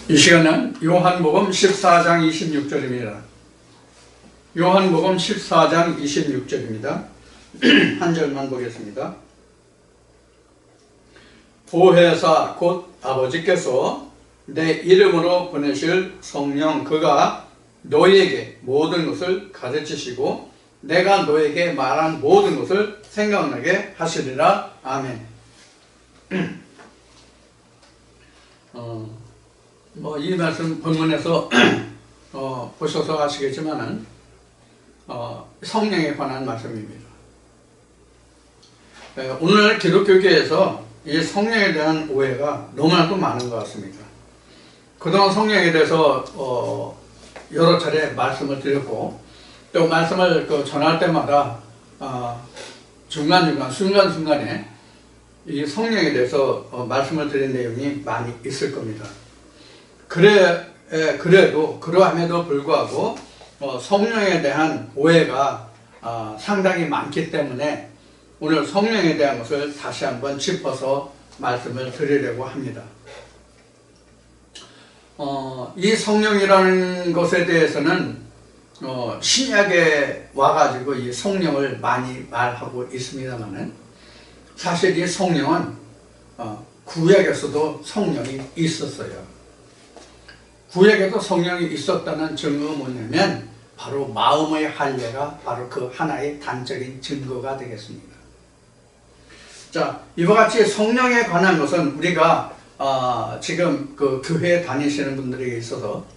이 시간은 요한복음 14장 26절입니다. 요한복음 14장 26절입니다. 한 절만 보겠습니다. 보혜사 곧 아버지께서 내 이름으로 보내실 성령 그가 너희에게 모든 것을 가르치시고 내가 너희에게 말한 모든 것을 생각나게 하시리라. 아멘. 이 말씀 본문에서 보셔서 아시겠지만은 성령에 관한 말씀입니다. 오늘 기독교계에서 이 성령에 대한 오해가 너무나도 많은 것 같습니다. 그동안 성령에 대해서 여러 차례 말씀을 드렸고 또 말씀을 전할 때마다 중간중간 순간순간에 이 성령에 대해서 말씀을 드린 내용이 많이 있을 겁니다. 그래도 그러함에도 불구하고 성령에 대한 오해가 상당히 많기 때문에 오늘 성령에 대한 것을 다시 한번 짚어서 말씀을 드리려고 합니다. 이 성령이라는 것에 대해서는 신약에 와가지고 이 성령을 많이 말하고 있습니다만은 사실 이 성령은 구약에서도 성령이 있었어요. 구약에도 성령이 있었다는 증거가 뭐냐면 바로 마음의 할례가 바로 그 하나의 단적인 증거가 되겠습니다. 자, 이와 같이 성령에 관한 것은 우리가 지금 그 교회에 다니시는 분들에게 있어서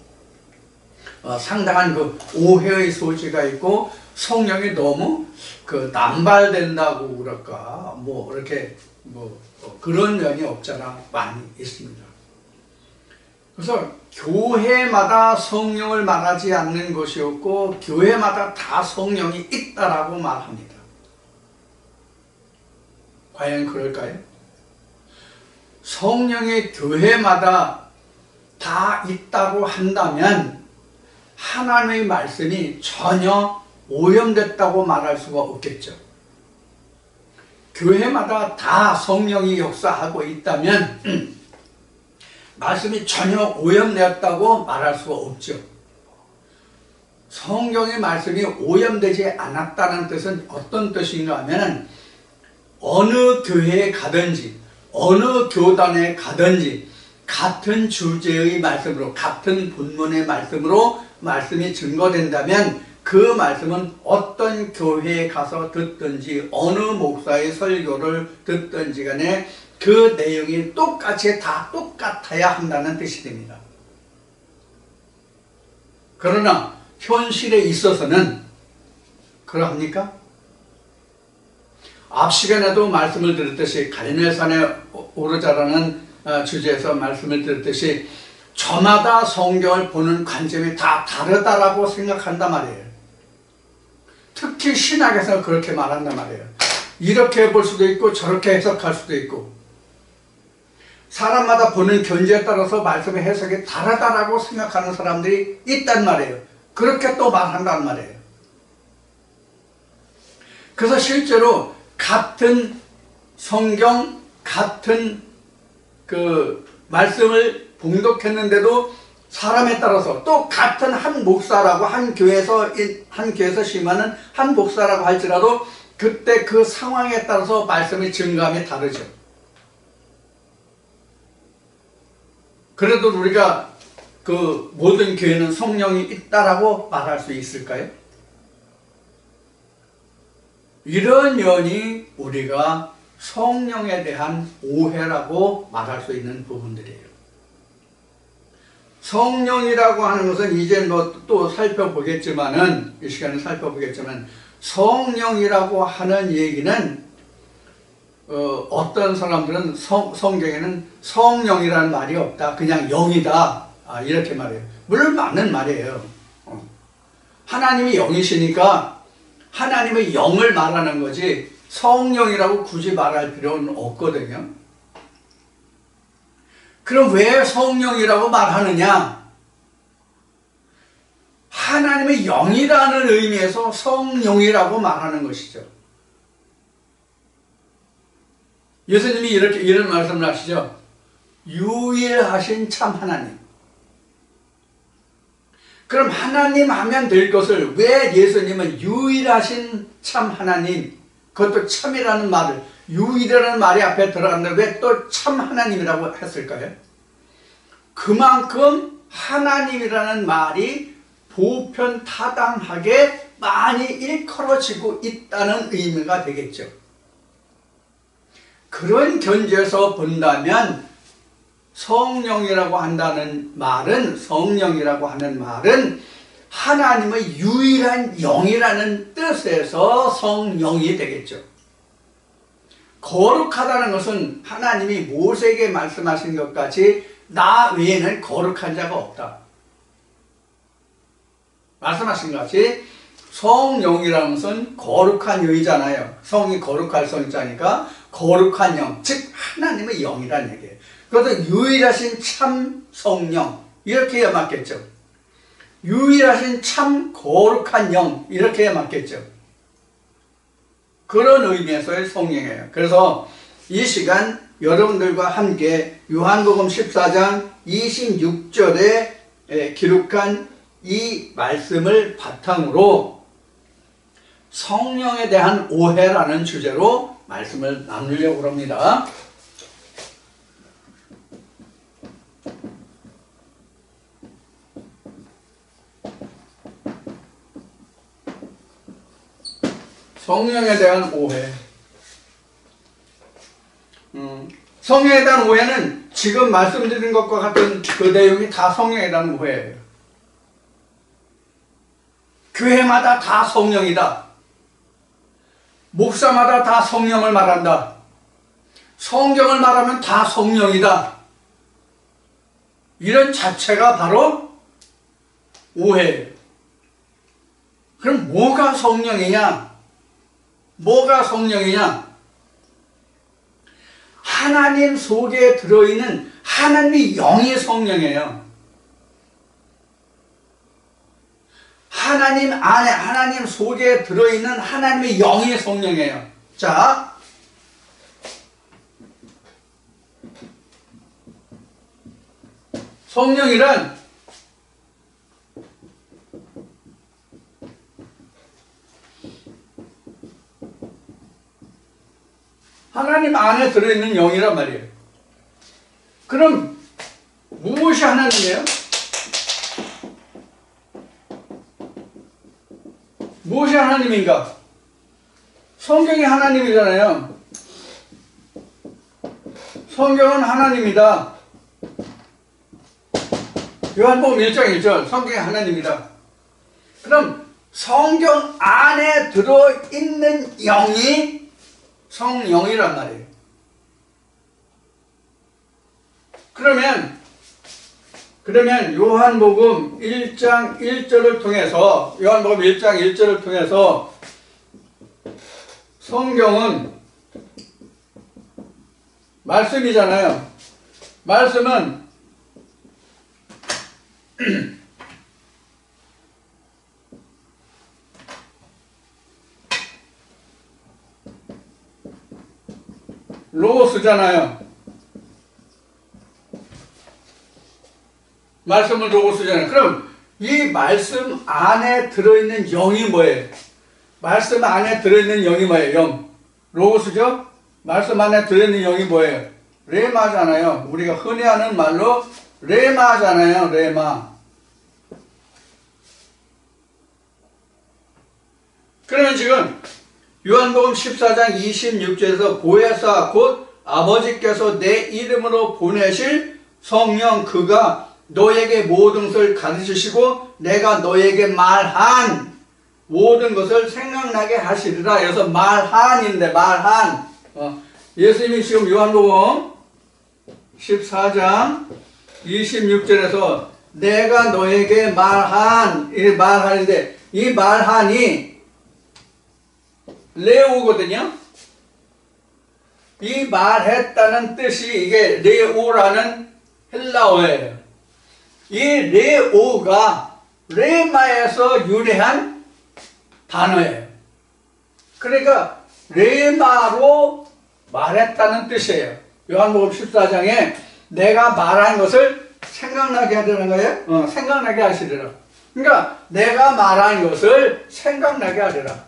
상당한 그 오해의 소지가 있고 성령이 너무 남발된다고 그럴까 이렇게 그런 면이 없잖아 많이 있습니다. 그래서 교회마다 성령을 말하지 않는 것이 없고 교회마다 다 성령이 있다라고 말합니다. 과연 그럴까요? 성령이 교회마다 다 있다고 한다면 하나님의 말씀이 전혀 오염됐다고 말할 수가 없겠죠. 교회마다 다 성령이 역사하고 있다면 말씀이 전혀 오염되었다고 말할 수가 없죠. 성경의 말씀이 오염되지 않았다는 뜻은 어떤 뜻인가 하면 어느 교회에 가든지 어느 교단에 가든지 같은 주제의 말씀으로 같은 본문의 말씀으로 말씀이 증거된다면 그 말씀은 어떤 교회에 가서 듣든지 어느 목사의 설교를 듣든지 간에 그 내용이 똑같이 다 똑같아야 한다는 뜻이 됩니다. 그러나 현실에 있어서는 그러합니까? 앞 시간에도 말씀을 드렸듯이 갈멜산에 오르자라는 주제에서 말씀을 드렸듯이 저마다 성경을 보는 관점이 다 다르다라고 생각한단 말이에요. 특히 신학에서 그렇게 말한단 말이에요. 이렇게 볼 수도 있고 저렇게 해석할 수도 있고 사람마다 보는 견지에 따라서 말씀의 해석이 다르다라고 생각하는 사람들이 있단 말이에요. 그렇게 또 말한단 말이에요. 그래서 실제로 같은 성경, 같은 그 말씀을 봉독했는데도 사람에 따라서 또 같은 한 목사라고 한 교회에서 심하는 한 목사라고 할지라도 그때 그 상황에 따라서 말씀의 증거함이 다르죠. 그래도 우리가 그 모든 교회는 성령이 있다라고 말할 수 있을까요? 이런 면이 우리가 성령에 대한 오해라고 말할 수 있는 부분들이에요. 성령이라고 하는 것은 이제 또 살펴보겠지만은 이 시간에 살펴보겠지만 성령이라고 하는 얘기는 어떤 사람들은 성경에는 성령이라는 말이 없다. 그냥 영이다. 이렇게 말해요. 물론 맞는 말이에요. 하나님이 영이시니까 하나님의 영을 말하는 거지 성령이라고 굳이 말할 필요는 없거든요. 그럼 왜 성령이라고 말하느냐? 하나님의 영이라는 의미에서 성령이라고 말하는 것이죠. 예수님이 이런 말씀을 하시죠. 유일하신 참 하나님, 그럼 하나님 하면 될 것을 왜 예수님은 유일하신 참 하나님, 그것도 참이라는 말을, 유일이라는 말이 앞에 들어갔는데 왜 또 참 하나님이라고 했을까요? 그만큼 하나님이라는 말이 보편타당하게 많이 일컬어지고 있다는 의미가 되겠죠. 그런 견지에서 본다면 성령이라고 하는 말은 하나님의 유일한 영이라는 뜻에서 성령이 되겠죠. 거룩하다는 것은 하나님이 모세에게 말씀하신 것까지 나 외에는 거룩한 자가 없다 말씀하신 것 같이 성령이라는 것은 거룩한 영이잖아요. 성이 거룩할 성자니까 거룩한 영, 즉 하나님의 영이라는 얘기예요. 그래서 유일하신 참 성령 이렇게 해야 맞겠죠. 유일하신 참 거룩한 영 이렇게 해야 맞겠죠. 그런 의미에서의 성령이에요. 그래서 이 시간 여러분들과 함께 요한복음 14장 26절에 기록한 이 말씀을 바탕으로 성령에 대한 오해라는 주제로 말씀을 나누려고 합니다. 성령에 대한 오해. 성령에 대한 오해는 지금 말씀드린 것과 같은 그 내용이 다 성령에 대한 오해예요. 교회마다 다 성령이다. 목사마다 다 성령을 말한다. 성경을 말하면 다 성령이다. 이런 자체가 바로 오해예요. 그럼 뭐가 성령이냐? 뭐가 성령이냐? 하나님 속에 들어있는 하나님의 영이 성령이에요. 하나님 안에, 하나님 속에 들어있는 하나님의 영이 성령이에요. 자, 성령이란 하나님 안에 들어있는 영이란 말이에요. 그럼 무엇이 하나님이에요? 무엇이 하나님인가? 성경이 하나님이잖아요. 성경은 하나님이다. 요한복음 1장 1절 성경이 하나님이다. 그럼 성경 안에 들어있는 영이 성령이란 말이에요. 그러면 요한복음 1장 1절을 통해서 성경은 말씀이잖아요. 말씀은 로고스잖아요. 말씀은 로고스잖아요. 그럼 이 말씀 안에 들어있는 영이 뭐예요? 말씀 안에 들어있는 영이 뭐예요? 영. 로고스죠? 말씀 안에 들어있는 영이 뭐예요? 레마잖아요. 우리가 흔히 하는 말로 레마잖아요. 레마. 그러면 지금 요한복음 14장 26절에서 보혜사 곧 아버지께서 내 이름으로 보내실 성령 그가 너에게 모든 것을 가르치시고 내가 너에게 말한 모든 것을 생각나게 하시리라. 그래서 말한인데 예수님이 지금 요한복음 14장 26절에서 내가 너에게 말한인데 이 말한이 레오거든요. 이 말했다는 뜻이 이게 레오라는 헬라어예요. 이 레오가 레마에서 유래한 단어예요. 그러니까 레마로 말했다는 뜻이에요. 요한복음 14장에 내가 말한 것을 생각나게 하려는 거예요. 생각나게 하시리라. 그러니까 내가 말한 것을 생각나게 하리라.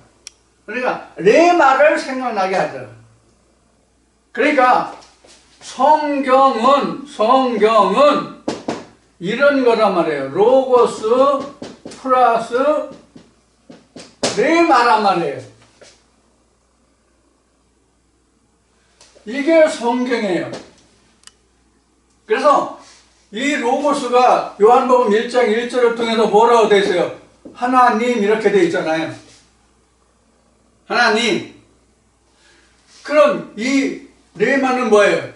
그러니까 내 말을 생각나게 하리라. 그러니까 성경은 이런 거란 말이에요. 로고스 플러스 내 말란 말이에요. 이게 성경이에요. 그래서 이 로고스가 요한복음 1장 1절을 통해서 뭐라고 되어 있어요? 하나님 이렇게 되어 있잖아요. 하나님. 그럼 이 레마는 뭐예요?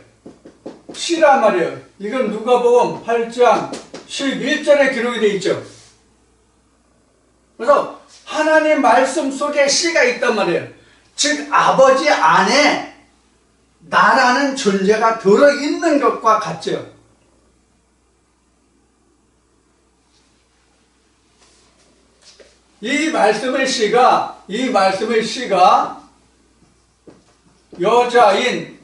시란 말이에요. 이건 누가복음 8장 11절에 기록이 되어 있죠. 그래서 하나님 말씀 속에 시가 있단 말이에요. 즉 아버지 안에 나라는 존재가 들어있는 것과 같죠. 이 말씀의 시가 여자인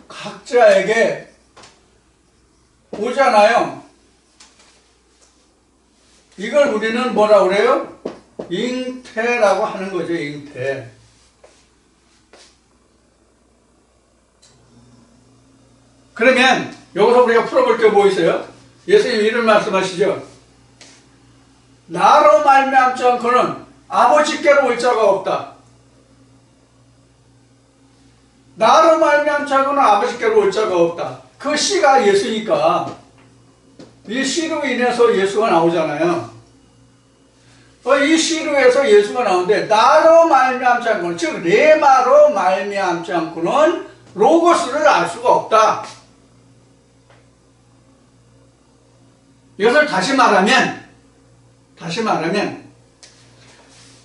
각자에게 오잖아요. 이걸 우리는 뭐라고 그래요? 잉태라고 하는 거죠. 잉태. 그러면 여기서 우리가 풀어볼 게 뭐 있어요? 예수님 이런 말씀하시죠. 나로 말미암지 않고는 아버지께로 올 자가 없다. 나로 말미암지 않고는 아버지께로 올 자가 없다. 그 씨가 예수니까 이 씨로 인해서 예수가 나오잖아요. 이 씨로 해서 예수가 나오는데 나로 말미암지 않고는, 즉 레마로 말미암지 않고는 로고스를 알 수가 없다. 이것을 다시 말하면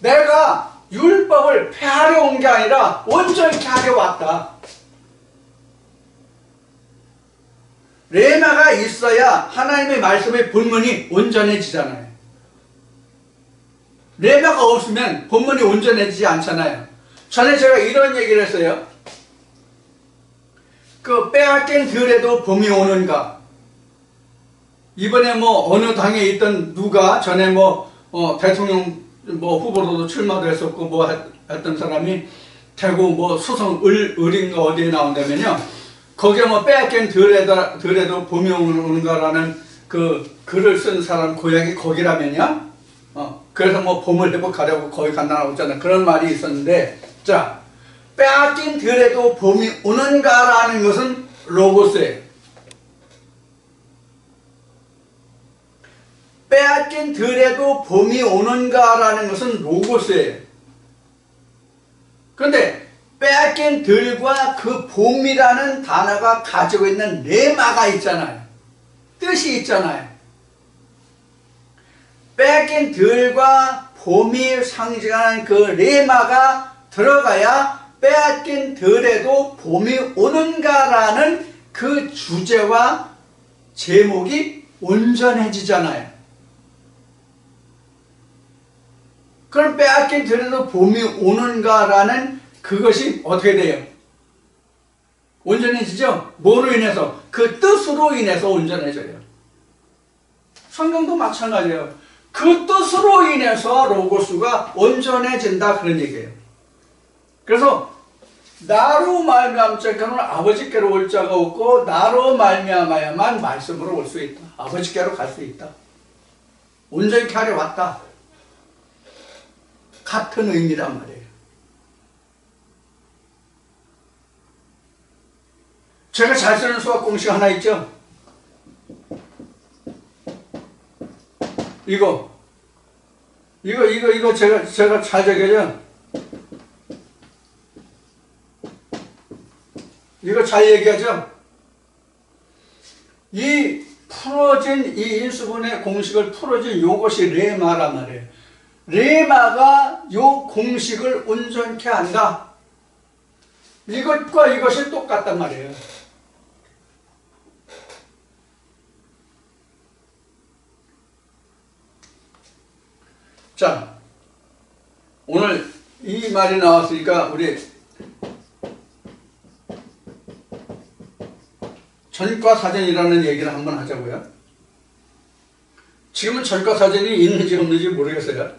내가 율법을 폐하려 온 게 아니라 온전케 하려 왔다. 레마가 있어야 하나님의 말씀의 본문이 온전해지잖아요. 레마가 없으면 본문이 온전해지지 않잖아요. 전에 제가 이런 얘기를 했어요. 그 빼앗긴 들에도 봄이 오는가. 이번에 뭐 어느 당에 있던 누가 전에 대통령 후보로도 출마도 했었고 했던 사람이 대구 수성 을인가 어디에 나온다면요. 거기에 빼앗긴 들에도 봄이 오는가라는 그 글을 쓴 사람 고향이 거기라면요. 그래서 봄을 회복하려고 거기 간다고 했잖아요. 그런 말이 있었는데, 자, 빼앗긴 들에도 봄이 오는가라는 것은 로고스예요. 빼앗긴 들에도 봄이 오는가라는 것은 로고스예요. 그런데 빼앗긴 들과 그 봄이라는 단어가 가지고 있는 레마가 있잖아요. 뜻이 있잖아요. 빼앗긴 들과 봄이 상징하는 그 레마가 들어가야 빼앗긴 들에도 봄이 오는가라는 그 주제와 제목이 온전해지잖아요. 그럼 빼앗긴 들에도 봄이 오는가라는 그것이 어떻게 돼요? 온전해지죠? 뭐로 인해서? 그 뜻으로 인해서 온전해져요. 성경도 마찬가지예요. 그 뜻으로 인해서 로고스가 온전해진다, 그런 얘기예요. 그래서 나로 말미암지 않고는 아버지께로 올 자가 없고 나로 말미암아야만 말씀으로 올 수 있다. 아버지께로 갈 수 있다. 온전히 하려 왔다. 같은 의미란 말이에요. 제가 잘 쓰는 수학 공식 하나 있죠? 이거 제가 잘 적여요. 이거 잘 얘기하죠? 이 인수분해 공식을 풀어진 요것이 레마란 말이에요. 레마가 요 공식을 온전케 한다. 이것과 이것이 똑같단 말이에요. 자, 오늘 이 말이 나왔으니까 우리 전과 사전이라는 얘기를 한번 하자고요. 지금은 전과사전이 있는지 없는지 모르겠어요.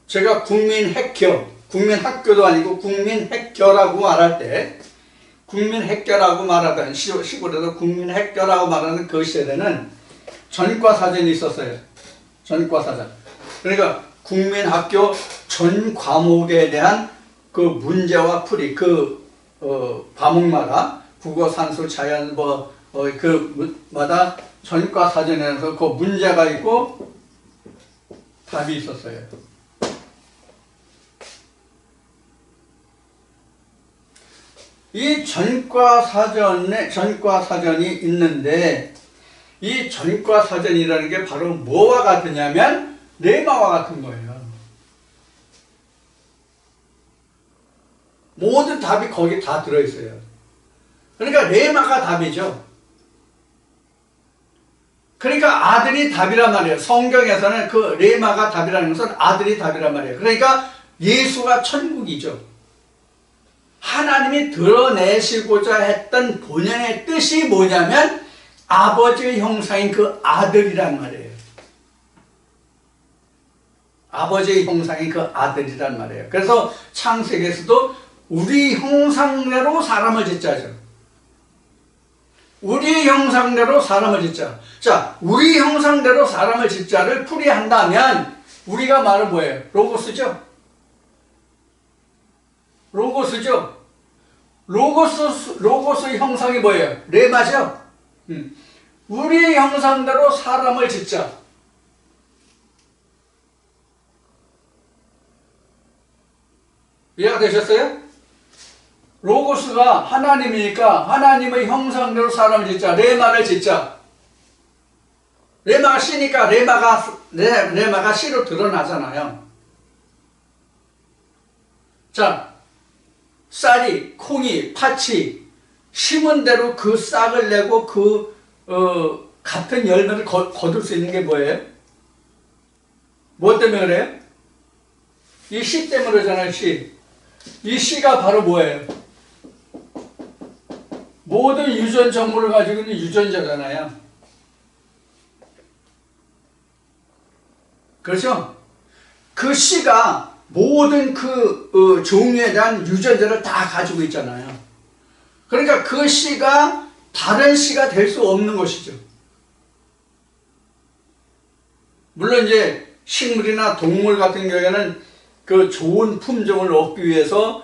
제가 국민핵교, 국민학교도 아니고 국민핵교라고 말할 때, 국민핵교라고 말하던 시골에서 국민핵교라고 말하는 그 시대는 전과사전이 있었어요. 전과사전. 그러니까 국민학교 전 과목에 대한 그 문제와 풀이, 과목마다 국어, 산수, 자연, 그마다 전과사전에서 그 문제가 있고 답이 있었어요. 이 전과사전이 있는데, 이 전과사전이라는 게 바로 뭐와 같으냐면 레마와 같은 거예요. 모든 답이 거기 다 들어있어요. 그러니까 레마가 답이죠. 그러니까 아들이 답이란 말이에요. 성경에서는 그 레마가 답이라는 것은 아들이 답이란 말이에요. 그러니까 예수가 천국이죠. 하나님이 드러내시고자 했던 본연의 뜻이 뭐냐면 아버지의 형상인 그 아들이란 말이에요. 아버지의 형상인 그 아들이란 말이에요. 그래서 창세기에서도 우리 형상대로 사람을 짓자죠. 우리 형상대로 사람을 짓자. 자, 우리 형상대로 사람을 짓자를 풀이한다면 우리가 말은 뭐예요? 로고스죠? 로고스죠? 로고스의 형상이 뭐예요? 레마죠? 우리 형상대로 사람을 짓자. 이해가 되셨어요? 로고스가 하나님이니까 하나님의 형상대로 사람을 짓자. 레마를 짓자. 레마가 씨니까 레마가 씨로 드러나잖아요. 자, 쌀이, 콩이, 팥이 심은 대로 그 싹을 내고 같은 열매를 거둘 수 있는 게 뭐예요? 뭐 때문에 그래요? 이 씨 때문에 그러잖아요, 씨. 이 씨가 바로 뭐예요? 모든 유전 정보를 가지고 있는 유전자잖아요. 그렇죠? 그 씨가 모든 종류에 대한 유전자를 다 가지고 있잖아요. 그러니까 그 씨가 다른 씨가 될 수 없는 것이죠. 물론 이제 식물이나 동물 같은 경우에는 그 좋은 품종을 얻기 위해서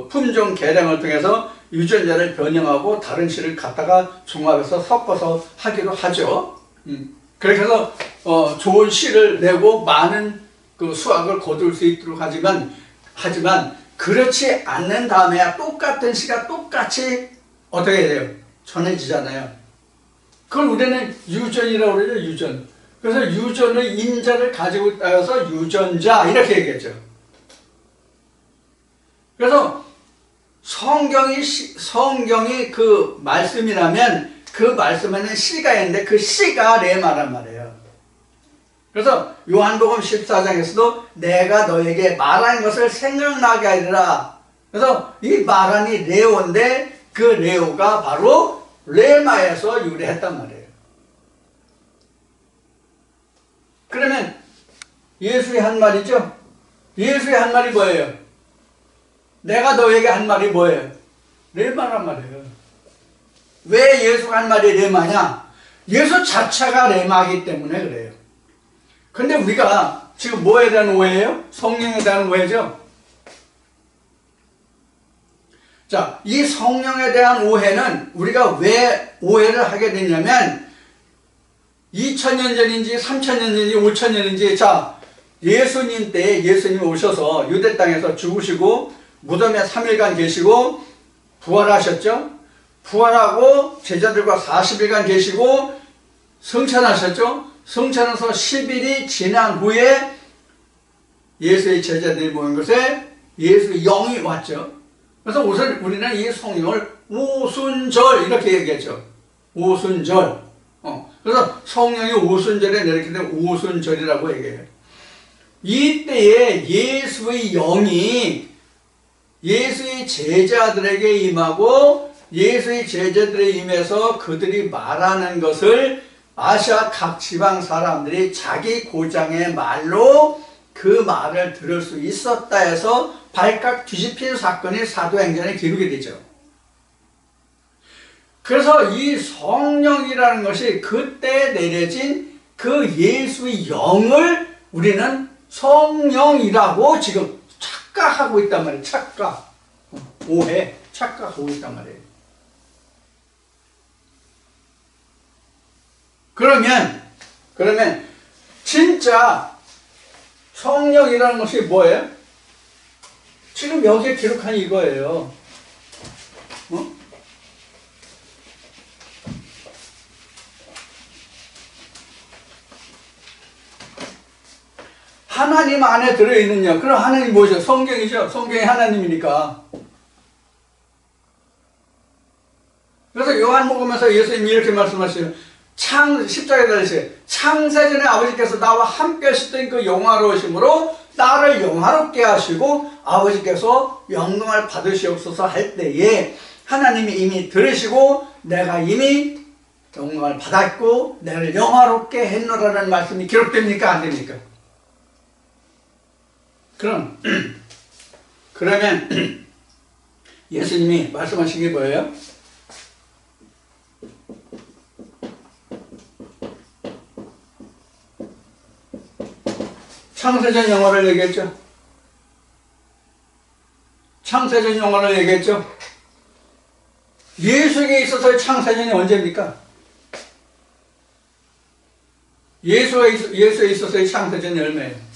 품종 개량을 통해서 유전자를 변형하고 다른 씨를 갖다가 종합해서 섞어서 하기로 하죠. 그렇게 해서 좋은 씨를 내고 많은 그 수확을 거둘 수 있도록 하지만 그렇지 않는 다음에야 똑같은 씨가 똑같이 어떻게 돼요? 전해지잖아요. 그걸 우리는 유전이라고 그러죠. 유전. 그래서 유전의 인자를 가지고 있다여서 유전자 이렇게 얘기했죠. 그래서 성경이 그 말씀이라면 그 말씀에는 씨가 있는데 그 씨가 레마란 말이에요. 그래서 요한복음 14장에서도 내가 너에게 말한 것을 생각나게 하리라. 그래서 이 말하니 레오인데 그 레오가 바로 레마에서 유래했단 말이에요. 그러면 예수의 한 말이죠? 예수의 한 말이 뭐예요? 내가 너에게 한 말이 뭐예요? 레마란 말이에요. 왜 예수가 한 말이 레마냐? 예수 자체가 레마이기 때문에 그래요. 근데 우리가 지금 뭐에 대한 오해예요? 성령에 대한 오해죠? 자, 이 성령에 대한 오해는 우리가 왜 오해를 하게 되냐면 2000년 전인지 3000년 전인지 5000년 전인지 자, 예수님 때 예수님이 오셔서 유대 땅에서 죽으시고 무덤에 3일간 계시고 부활하셨죠? 부활하고 제자들과 40일간 계시고 성찬하셨죠? 성찬해서 10일이 지난 후에 예수의 제자들이 모인 곳에 예수의 영이 왔죠. 그래서 우리는 이 성령을 오순절 이렇게 얘기했죠. 오순절. 그래서 성령이 오순절에 내리게 되면 오순절이라고 얘기해요. 이때에 예수의 영이 예수의 제자들에게 임하고 예수의 제자들에 임해서 그들이 말하는 것을 아시아 각 지방 사람들이 자기 고장의 말로 그 말을 들을 수 있었다 해서 발칵 뒤집힌 사건이 사도행전에 기록이 되죠. 그래서 이 성령이라는 것이 그때 내려진 그 예수의 영을 우리는 성령이라고 지금 착각하고 있단 말이에요. 착각. 오해. 착각하고 있단 말이에요. 그러면 진짜 성령이라는 것이 뭐예요? 지금 여기에 기록한 이거예요. 하나님 안에 들어있는 영. 그럼 하나님이 뭐죠? 성경이죠. 성경이 하나님이니까. 그래서 요한복음에서 예수님이 이렇게 말씀하시죠. 십자가에 달리세요. 창세전에 아버지께서 나와 함께 하셨던 그 영화로우심으로 나를 영화롭게 하시고 아버지께서 영광을 받으시옵소서 할 때에 하나님이 이미 들으시고 내가 이미 영광을 받았고 나를 영화롭게 했노라는 말씀이 기록됩니까? 안 됩니까? 그러면 예수님이 말씀하신 게 뭐예요? 창세전 영화를 얘기했죠. 창세전 영화를 얘기했죠. 예수에게 있어서의 창세전이 언제입니까? 예수에 있어서의 창세전이 얼마예요?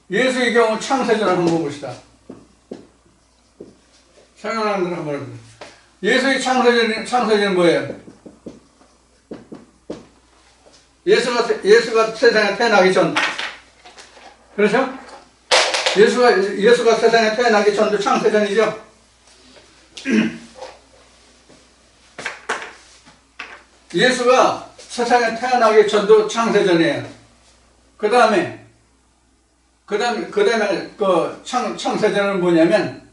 예수의 경우 창세전을 한번 봅시다. 생각나는 걸 한번 해봅시다. 예수의 창세전은 뭐예요? 예수가 세상에 태어나기 전, 그렇죠? 예수가 세상에 태어나기 전도 창세전이죠? 예수가 세상에 태어나기 전도 창세전이에요. 그 다음에 그 창세전은 뭐냐면,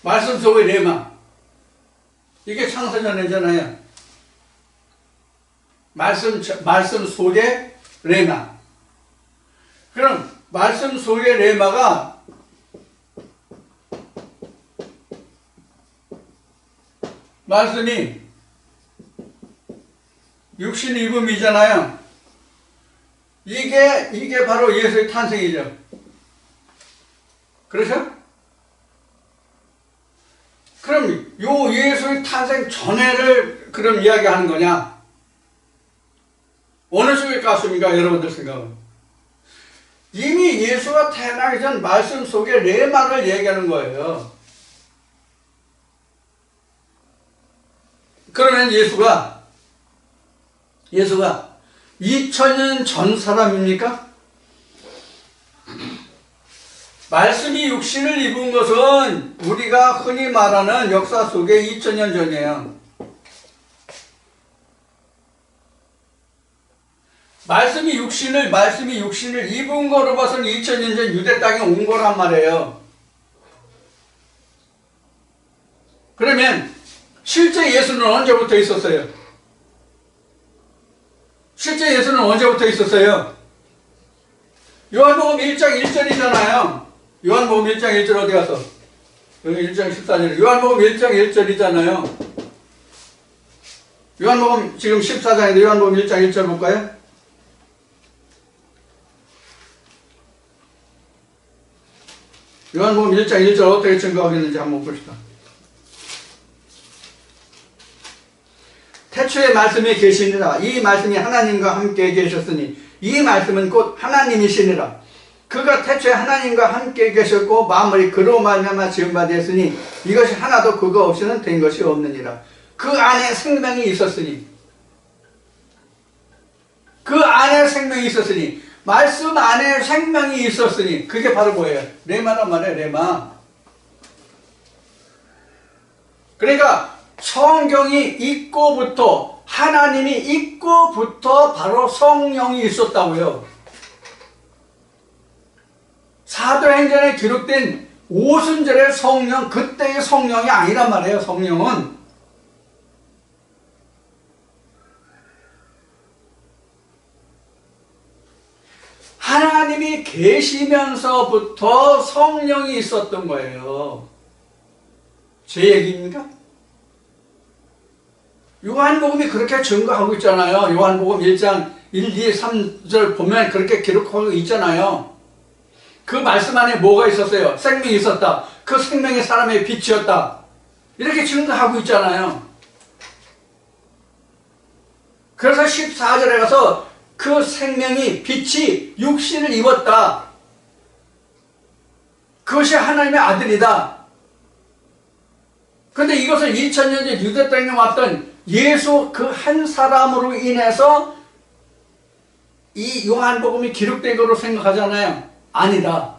말씀 속의 레마. 이게 창세전이잖아요. 말씀 속의 레마. 그럼 말씀 속의 레마가 말씀이 육신 입음이잖아요. 이게 바로 예수의 탄생이죠. 그렇죠? 그럼 요 예수의 탄생 전에를 그럼 이야기하는 거냐? 어느 쪽에 갔습니까? 여러분들 생각은. 이미 예수가 태어나기 전 말씀 속에 레마를 얘기하는 거예요. 그러면 예수가 2000년 전 사람입니까? 말씀이 육신을 입은 것은 우리가 흔히 말하는 역사 속에 2000년 전이에요. 말씀이 육신을 입은 거로 봐서는 2000년 전 유대 땅에 온 거란 말이에요. 그러면 실제 예수는 언제부터 있었어요? 실제 예수는 언제부터 있었어요? 요한복음 1장 1절이잖아요. 요한복음 1장 1절 어디 가서? 여기 1장 14절. 요한복음 1장 1절이잖아요. 요한복음 지금 14장인데 요한복음 1장 1절 볼까요? 요한복음 1장 1절 어떻게 증거하겠는지 한번 봅시다. 태초에 말씀이 계시니라. 이 말씀이 하나님과 함께 계셨으니 이 말씀은 곧 하나님이시니라. 그가 태초에 하나님과 함께 계셨고 만물이 그로 말미암아 지은 바 되었으니 이것이 하나도 그거 없이는 된 것이 없느니라. 그 안에 생명이 있었으니 말씀 안에 생명이 있었으니 그게 바로 뭐예요? 레마란 말이에요. 레마. 그러니까 성경이 있고부터 하나님이 있고부터 바로 성령이 있었다고요. 사도행전에 기록된 오순절의 성령, 그때의 성령이 아니란 말이에요. 성령은 하나님이 계시면서부터 성령이 있었던 거예요. 제 얘기입니까? 요한복음이 그렇게 증거하고 있잖아요. 요한복음 1장 1, 2, 3절 보면 그렇게 기록하고 있잖아요. 그 말씀 안에 뭐가 있었어요? 생명이 있었다. 그 생명이 사람의 빛이었다. 이렇게 증거하고 있잖아요. 그래서 14절에 가서 그 생명이 빛이 육신을 입었다. 그것이 하나님의 아들이다. 그런데 이것을 2000년 전 유대 땅에 왔던 예수 그 한 사람으로 인해서 이 요한복음이 기록된 거로 생각하잖아요. 아니다.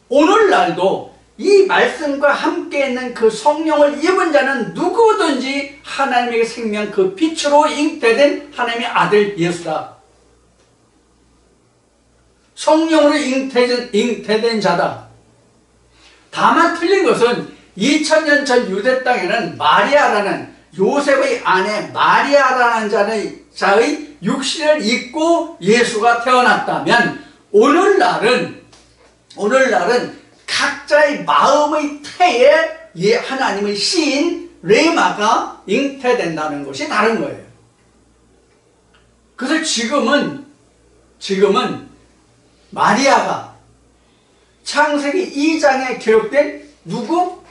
오늘날도 이 말씀과 함께 있는 그 성령을 입은 자는 누구든지 하나님의 생명 그 빛으로 잉태된 하나님의 아들 예수다. 성령으로 잉태된 자다. 다만 틀린 것은 2000년 전 유대 땅에는 마리아라는 요셉의 아내 마리아라는 자의 육신을 입고 예수가 태어났다면 오늘날은 각자의 마음의 태에 하나님의 씨인 레마가 잉태된다는 것이 다른 거예요. 그래서 지금은 마리아가 창세기 2장에 기록된 누구?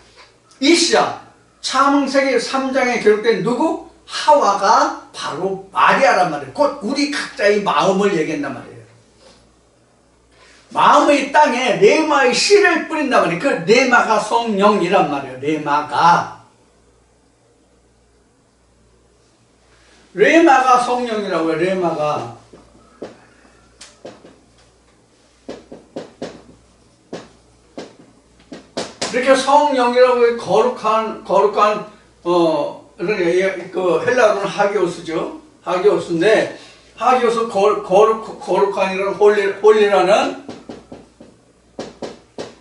이시야. 창세기 3장에 기록된 누구? 하와가 바로 마리아란 말이에요. 곧 우리 각자의 마음을 얘기한단 말이에요. 마음의 땅에 레마의 씨를 뿌린단 말이에요. 그 레마가 성령이란 말이에요. 레마가 성령이라고요. 레마가. 이렇게 성령이라고 거룩한 그 헬라어로는 하기오스죠. 하기오스인데 하기오스 거룩한이라는 홀리라는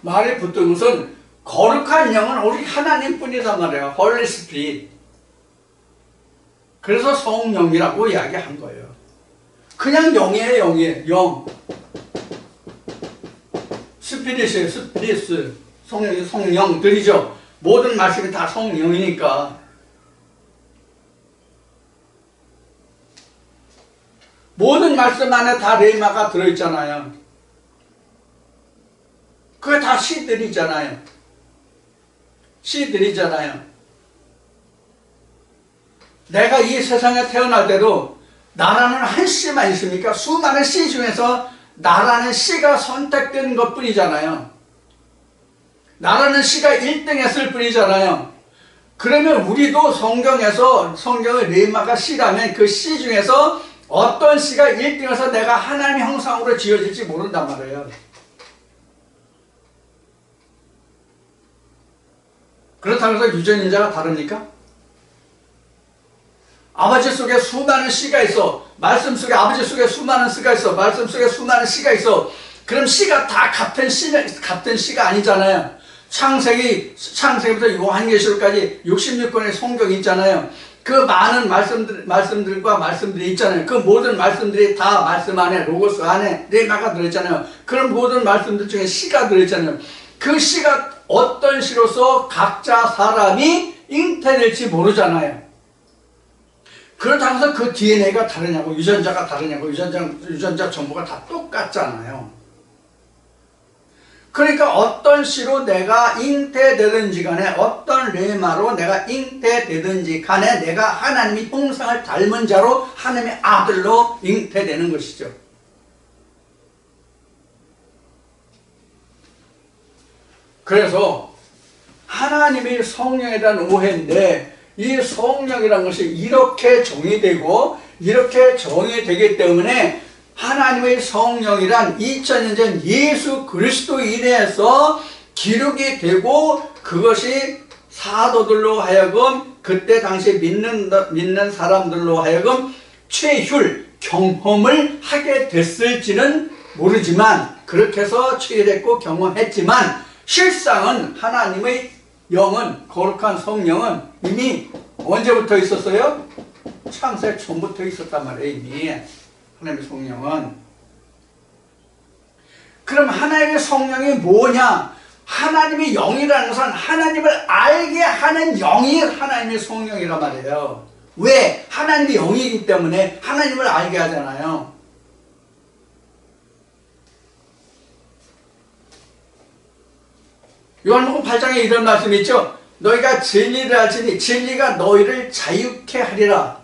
말이 붙은 것은 거룩한 영은 우리 하나님뿐이란 말이에요. 홀리 스피릿. 그래서 성령이라고 이야기한 거예요. 그냥 영이에요. 영. 스피릿이에요. 스피릿. 성령들이죠. 모든 말씀이 다 성령이니까. 모든 말씀 안에 다 레마가 들어있잖아요. 그게 다 시들이잖아요. 내가 이 세상에 태어날 때도 나라는 한 씨만 있습니까? 수많은 씨 중에서 나라는 씨가 선택된 것 뿐이잖아요. 나라는 씨가 1등 했을 뿐이잖아요. 그러면 우리도 성경의 레마가 씨라면 그 씨 중에서 어떤 씨가 1등해서 내가 하나님의 형상으로 지어질지 모른단 말이에요. 그렇다고 해서 유전인자가 다릅니까? 아버지 속에 수많은 씨가 있어. 말씀 속에 아버지 속에 수많은 씨가 있어. 말씀 속에 수많은 씨가 있어. 그럼 씨가 다 같은 씨가 아니잖아요. 창세기부터 요한계시록까지 66권의 성경이 있잖아요. 그 많은 말씀들이 있잖아요. 그 모든 말씀들이 다 말씀 안에 로고스 안에 레마가 들어있잖아요. 그런 모든 말씀들 중에 씨가 들어있잖아요. 그 씨가 어떤 씨로서 각자 사람이 잉태될지 모르잖아요. 그렇다고 해서 그 DNA가 다르냐고, 유전자가 다르냐고, 유전자 정보가 다 똑같잖아요. 그러니까 어떤 씨로 내가 잉태되든지 간에 어떤 레마로 내가 잉태되든지 간에 내가 하나님의 형상을 닮은 자로 하나님의 아들로 잉태되는 것이죠. 그래서 하나님의 성령에 대한 오해인데 이 성령이라는 것이 이렇게 정의되고 이렇게 정의되기 때문에 하나님의 성령이란 2000년 전 예수 그리스도 인해서 기록이 되고 그것이 사도들로 하여금 그때 당시 믿는 사람들로 하여금 최휼 경험을 하게 됐을지는 모르지만 그렇게 해서 체험했고 경험했지만 실상은 하나님의 영은 거룩한 성령은 이미 언제부터 있었어요? 창세 전부터 있었단 말이에요. 이미 하나님의 성령은. 그럼 하나님의 성령이 뭐냐? 하나님의 영이라는 것은 하나님을 알게 하는 영이 하나님의 성령이란 말이에요. 왜? 하나님의 영이기 때문에 하나님을 알게 하잖아요. 요한복음 8장에 이런 말씀이 있죠. 너희가 진리를 알지니 진리가 너희를 자유케 하리라.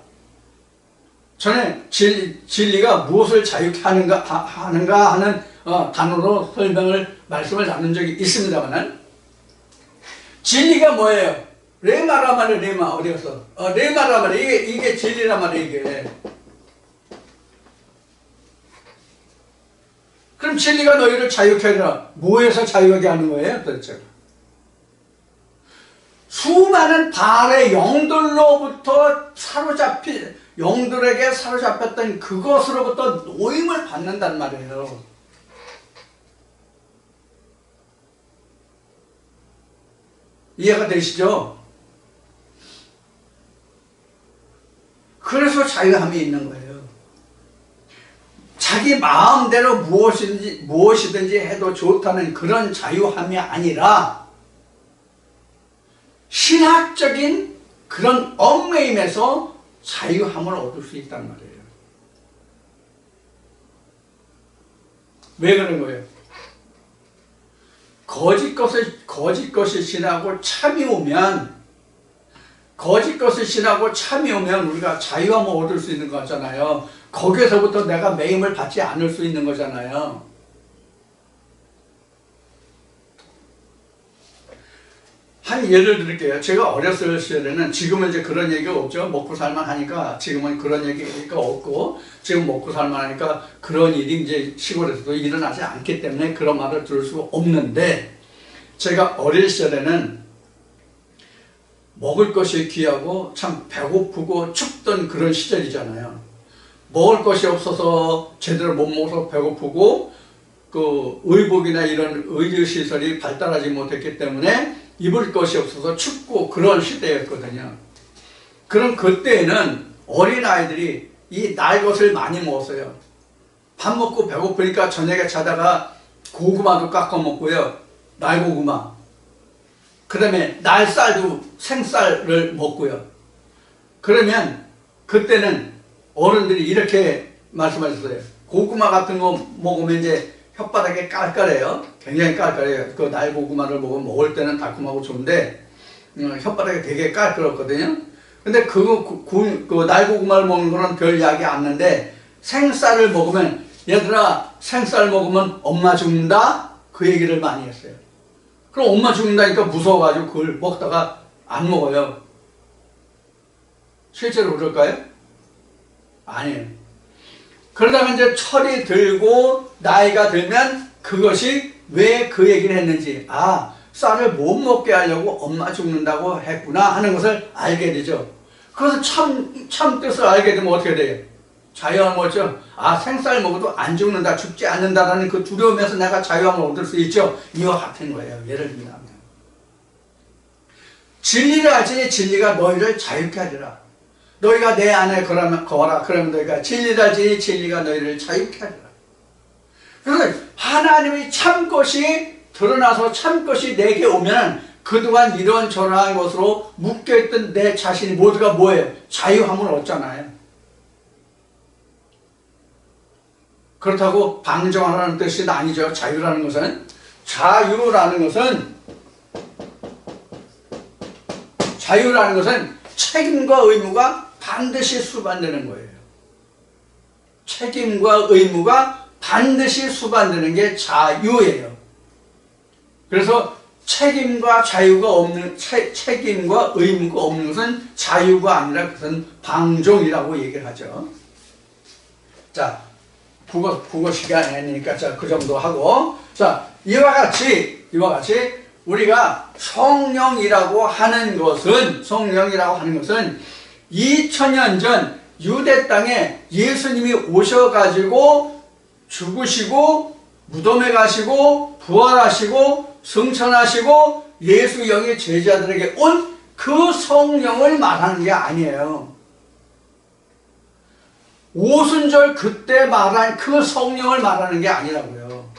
전에 진리가 무엇을 자유케 하는가 하는 단어로 말씀을 나눈 적이 있습니다만 진리가 뭐예요? 레마란 말이에요. 레마 어디 갔어? 레마란 말이에요. 이게 진리란 말이에요. 이게. 그럼 진리가 너희를 자유케 하리라. 뭐에서 자유하게 하는 거예요? 도대체? 수많은 바알의 영들로부터 영들에게 사로잡혔던 그것으로부터 노임을 받는단 말이에요. 이해가 되시죠? 그래서 자유함이 있는 거예요. 자기 마음대로 무엇이든지 해도 좋다는 그런 자유함이 아니라 신학적인 그런 얽매임에서 자유함을 얻을 수 있단 말이에요. 왜 그런 거예요? 거짓 것을 신하고 참이 오면 우리가 자유함을 얻을 수 있는 거잖아요. 거기에서부터 내가 매임을 받지 않을 수 있는 거잖아요. 한 예를 들을게요. 제가 어렸을 시절에는, 지금은 이제 그런 얘기가 없죠. 먹고 살만 하니까 지금은 그런 얘기가 없고, 지금 먹고 살만 하니까 그런 일이 이제 시골에서도 일어나지 않기 때문에 그런 말을 들을 수가 없는데, 제가 어릴 시절에는 먹을 것이 귀하고 참 배고프고 춥던 그런 시절이잖아요. 먹을 것이 없어서 제대로 못 먹어서 배고프고, 그 의복이나 이런 의료시설이 발달하지 못했기 때문에 입을 것이 없어서 춥고 그런 시대였거든요. 그럼 그때에는 어린아이들이 이 날것을 많이 먹었어요. 밥 먹고 배고프니까 저녁에 자다가 고구마도 깎아 먹고요. 날고구마. 그 다음에 날쌀도 생쌀을 먹고요. 그러면 그때는 어른들이 이렇게 말씀하셨어요. 고구마 같은 거 먹으면 이제 혓바닥에 깔깔해요. 굉장히 깔깔해요. 그 날고구마를 먹을 때는 달콤하고 좋은데 혓바닥에 되게 깔깔었거든요. 근데 그 날고구마를 먹는 거는 별 약이 없는데 생쌀을 먹으면, 얘들아 생쌀 먹으면 엄마 죽는다? 그 얘기를 많이 했어요. 그럼 엄마 죽는다니까 무서워가지고 그걸 먹다가 안 먹어요. 실제로 그럴까요? 아니에요. 그러다가 이제 철이 들고 나이가 들면 그것이 왜 그 얘기를 했는지, 쌀을 못 먹게 하려고 엄마 죽는다고 했구나 하는 것을 알게 되죠. 그래서 참 뜻을 알게 되면 어떻게 돼요? 자유함을 얻죠. 생쌀 먹어도 안 죽는다, 죽지 않는다라는 그 두려움에서 내가 자유함을 얻을 수 있죠. 이와 같은 거예요. 예를 들면 진리를 알지니 진리가 너희를 자유케 하리라. 너희가 내 안에 거라. 그러면 너희가 진리를 알지니 진리가 너희를 자유케 하리라. 그래서 하나님의 참것이 드러나서 참것이 내게 오면 그동안 이런저런 것으로 묶여있던 내 자신이 모두가 뭐예요? 자유함을 얻잖아요. 그렇다고 방종하라는 뜻이 아니죠. 자유라는 것은 책임과 의무가 반드시 수반되는 거예요. 책임과 의무가 반드시 수반되는 게 자유예요. 그래서 책임과 의무가 없는 것은 자유가 아니라 그것은 방종이라고 얘기를 하죠. 자, 국어 시간이니까 그 정도 하고, 자, 이와 같이 우리가 성령이라고 하는 것은 2000년 전 유대 땅에 예수님이 오셔가지고 죽으시고 무덤에 가시고 부활하시고 승천하시고 예수 영의 제자들에게 온 그 성령을 말하는 게 아니에요. 오순절 그때 말한 그 성령을 말하는 게 아니라고요.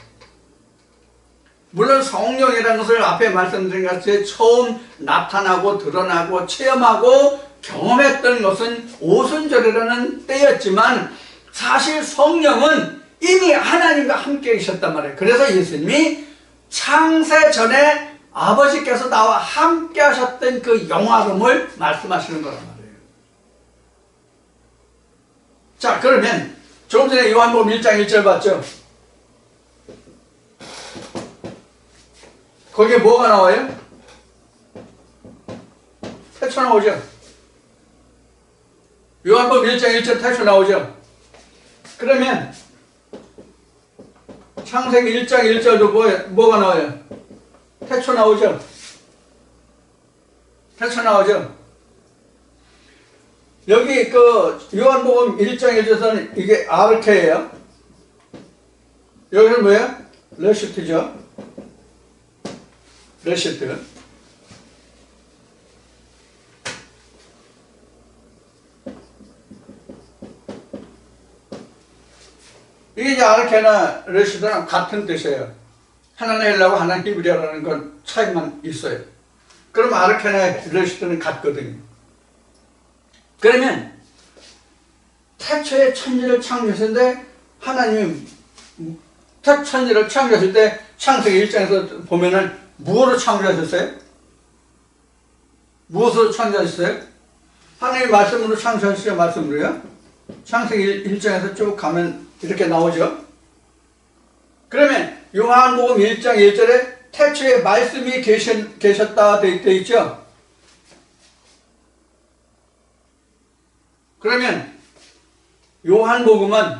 물론 성령이라는 것을 앞에 말씀드린 것처럼 처음 나타나고 드러나고 체험하고 경험했던 것은 오순절이라는 때였지만 사실 성령은 이미 하나님과 함께 계셨단 말이에요. 그래서 예수님이 창세 전에 아버지께서 나와 함께 하셨던 그 영화로움을 말씀하시는 거란 말이에요. 자, 그러면 조금 전에 요한복음 1장 1절 봤죠? 거기에 뭐가 나와요? 태초 나오죠? 요한복음 1장 1절 태초 나오죠? 그러면 창세기 1장 1절도 뭐가 나와요? 태초 나오죠? 태초 나오죠? 여기 그 요한복음 1장 1절에서는 이게 아르케예요. 여기는 뭐예요? 레시트죠? 레시트. 이게 이제 아르케나 레시트랑 같은 뜻이에요. 하나는 헬라고 하나는 히브리어라는 건 차이만 있어요. 그럼 아르케나 레시트는 같거든요. 그러면 태초에 천지를 창조하셨는데 하나님이 천지를 창조하실 때 창세기 1장에서 보면은 무엇으로 창조하셨어요? 무엇으로 창조하셨어요? 하나님의 말씀으로 창조하시죠? 말씀으로요? 창세기 1장에서 쭉 가면 이렇게 나오죠? 그러면 요한복음 1장 1절에 태초에 말씀이 계셨다 되어 있죠? 그러면 요한복음은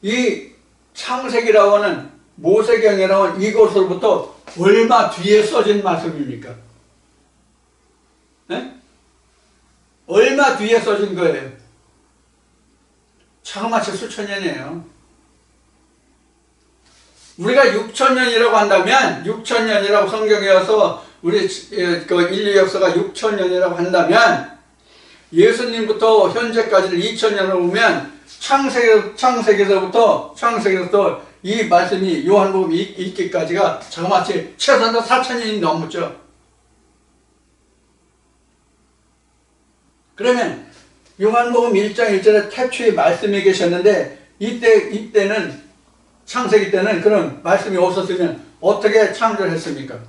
이 창세기라고 하는 모세경이라고 하는 이것으로부터 얼마 뒤에 써진 말씀입니까? 네? 얼마 뒤에 써진 거예요? 자그마치 수천 년이에요. 우리가 6천년이라고 한다면 6천년이라고 성경에서 우리 그 인류 역사가 6천년이라고 한다면 예수님부터 현재까지를 2000년을 보면 창세기에서부터 이 말씀이 요한복음이 있기까지가 자그마치 최소한 4천년이 넘었죠. 그러면 요한복음 1장 1절에 태초에 말씀이 계셨는데 이때는 창세기 때는 그런 말씀이 없었으면 어떻게 창조를 했습니까?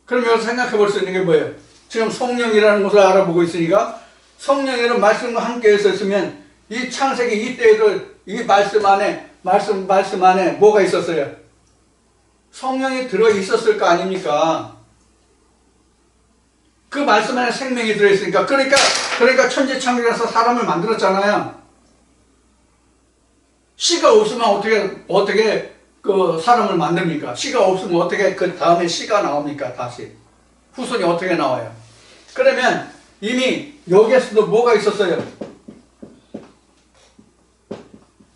그럼 여기서 생각해 볼 수 있는 게 뭐예요? 지금 성령이라는 것을 알아보고 있으니까 성령이라는 말씀과 함께 있었으면 이 창세기 이때에도 이 말씀 안에 뭐가 있었어요? 성령이 들어 있었을 거 아닙니까? 그 말씀 안에 생명이 들어있으니까 그러니까 천지창조에서 사람을 만들었잖아요. 씨가 없으면 어떻게 그 사람을 만듭니까? 씨가 없으면 어떻게 그 다음에 씨가 나옵니까? 다시 후손이 어떻게 나와요? 그러면 이미 여기에서도 뭐가 있었어요?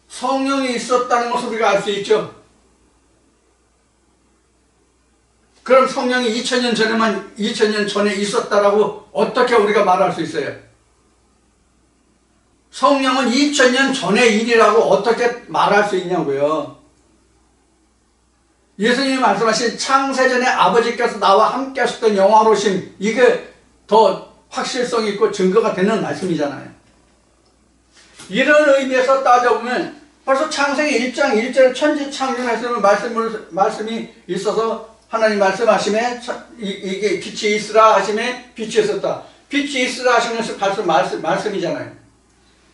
성령이 있었다는 것을 우리가 알 수 있죠. 그럼 성령이 2000년 전에 있었다라고 어떻게 우리가 말할 수 있어요? 성령은 2000년 전의 일이라고 어떻게 말할 수 있냐고요. 예수님이 말씀하신 창세전에 아버지께서 나와 함께 하셨던 영화로심, 이게 더 확실성 있고 증거가 되는 말씀이잖아요. 이런 의미에서 따져보면 벌써 창세기 1장 1절에 천지 창조했으면 말씀이 있어서 하나님 말씀하심에 이게 빛이 있으라 하심에 빛이 있었다. 빛이 있으라 하시면서 말씀이잖아요.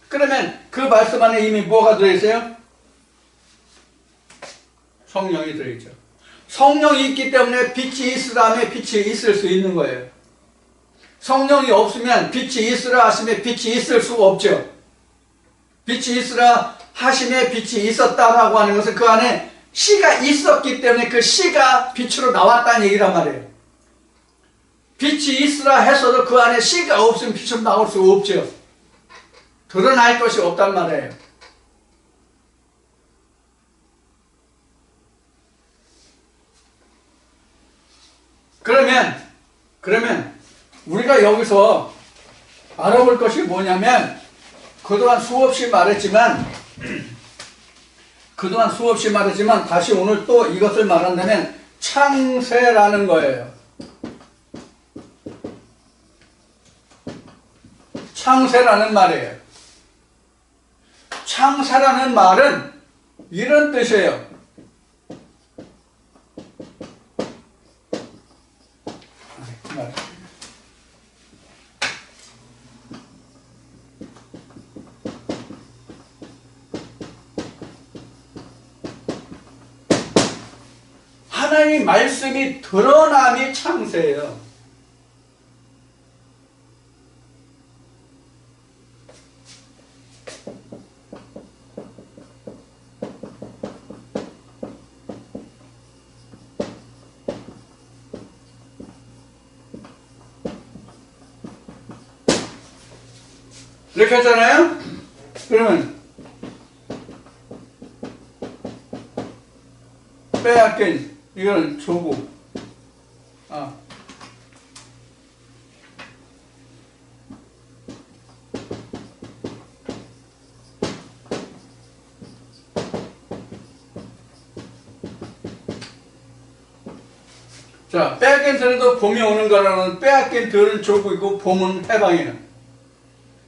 그러면 그 말씀 안에 이미 뭐가 들어있어요? 성령이 들어있죠. 성령이 있기 때문에 빛이 있으라 하면 빛이 있을 수 있는 거예요. 성령이 없으면 빛이 있으라 하심에 빛이 있을 수가 없죠. 빛이 있으라 하심에 빛이 있었다라고 하는 것은 그 안에 씨가 있었기 때문에 그 씨가 빛으로 나왔다는 얘기란 말이에요. 빛이 있으라 해서도 그 안에 씨가 없으면 빛으로 나올 수가 없죠. 드러날 것이 없단 말이에요. 그러면 우리가 여기서 알아볼 것이 뭐냐면 그동안 수없이 말했지만 다시 오늘 또 이것을 말한다면 창세라는 거예요. 창세라는 말이에요. 창세라는 말은 이런 뜻이에요. 하나님 말씀이 드러남이 창세예요. 이렇게 하잖아요? 그러면 빼앗긴 이거는 조국. 자, 빼앗긴 들에도 봄이 오는 거라는 빼앗긴 들은 조국이고 봄은 해방이에요.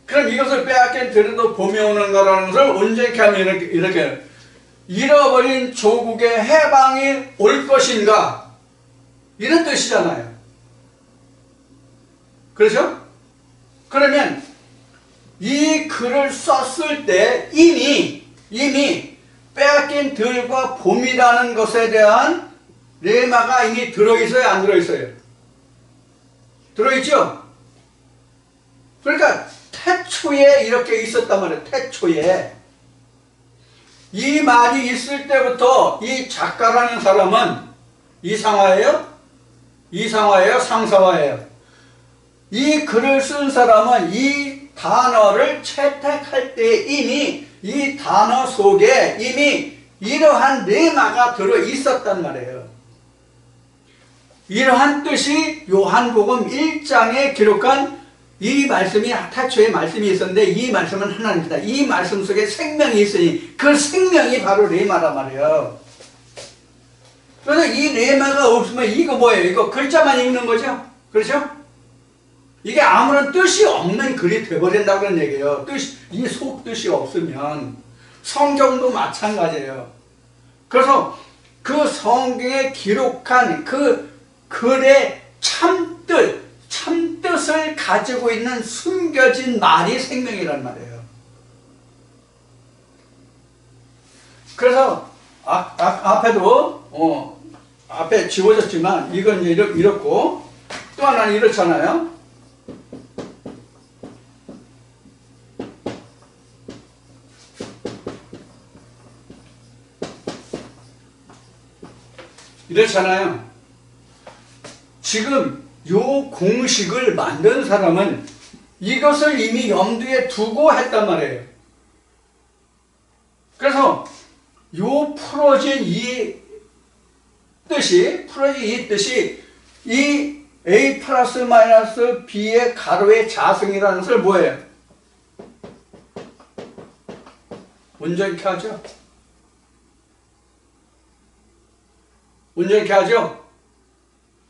그럼 이것을 빼앗긴 들에도 봄이 오는 거라는 것을 온전히 하면 이렇게 잃어버린 조국의 해방이 올 것인가 이런 뜻이잖아요. 그렇죠? 그러면 이 글을 썼을 때 이미 빼앗긴 들과 봄이라는 것에 대한 레마가 이미 들어있어요, 안 들어있어요? 들어있죠? 그러니까 태초에 이렇게 있었단 말이에요. 태초에 이 말이 있을 때부터 이 작가라는 사람은 이상화예요? 상사화예요? 이 글을 쓴 사람은 이 단어를 채택할 때 이미 이 단어 속에 이미 이러한 레마가 들어 있었단 말이에요. 이러한 뜻이 요한복음 1장에 기록한 이 말씀이 태초에 말씀이 있었는데 이 말씀은 하나님이다. 이 말씀 속에 생명이 있으니 그 생명이 바로 레마란 말이에요. 그래서 이 레마가 없으면 이거 뭐예요? 이거 글자만 읽는 거죠? 그렇죠? 이게 아무런 뜻이 없는 글이 돼버린다고 그런 얘기예요. 이 속뜻이 없으면 성경도 마찬가지예요. 그래서 그 성경에 기록한 그 글의 참뜻을 가지고 있는 숨겨진 말이 생명이란 말이에요. 그래서 앞에도 앞에 지워졌지만 이건 이제 이렇고 또 하나는 이렇잖아요. 이렇잖아요. 지금 요 공식을 만든 사람은 이것을 이미 염두에 두고 했단 말이에요. 그래서 요 풀어진 이 뜻이 이 A 플러스 마이너스 B의 가로의 자승이라는 것을 뭐예요? 온전케 하죠? 온전케 하죠?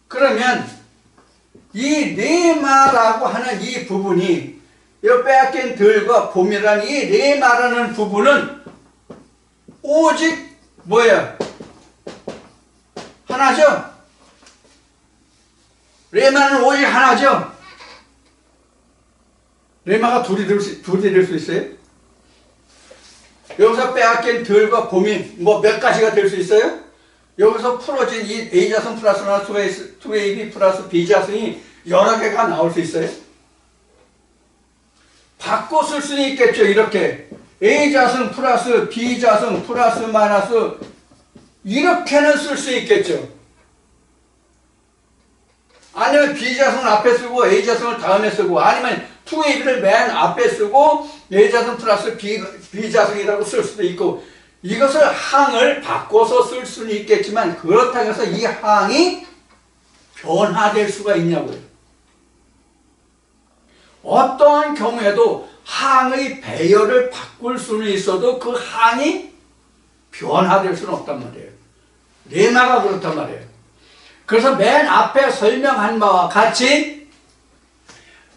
그러면 이 레마라고 하는 이 부분이 이 빼앗긴 들과 봄이라는 이 레마라는 부분은 오직 뭐예요? 하나죠? 레마는 오직 하나죠? 레마가 둘이 될 수 있어요? 여기서 빼앗긴 들과 봄이 뭐 몇 가지가 될 수 있어요? 여기서 풀어진 이 A자승 플러스 2AB 플러스 B자승이 여러 개가 나올 수 있어요? 바꿔 쓸 수는 있겠죠. 이렇게 A자승 플러스 B자승 플러스 마이너스 이렇게는 쓸 수 있겠죠. 아니면 B자승을 앞에 쓰고 A자승을 다음에 쓰고 아니면 to AB를 맨 앞에 쓰고 A자성 플러스 B자성이라고 쓸 수도 있고, 이것을 항을 바꿔서 쓸 수는 있겠지만 그렇다고 해서 이 항이 변화될 수가 있냐고요. 어떠한 경우에도 항의 배열을 바꿀 수는 있어도 그 항이 변화될 수는 없단 말이에요. 레마가 그렇단 말이에요. 그래서 맨 앞에 설명한 바와 같이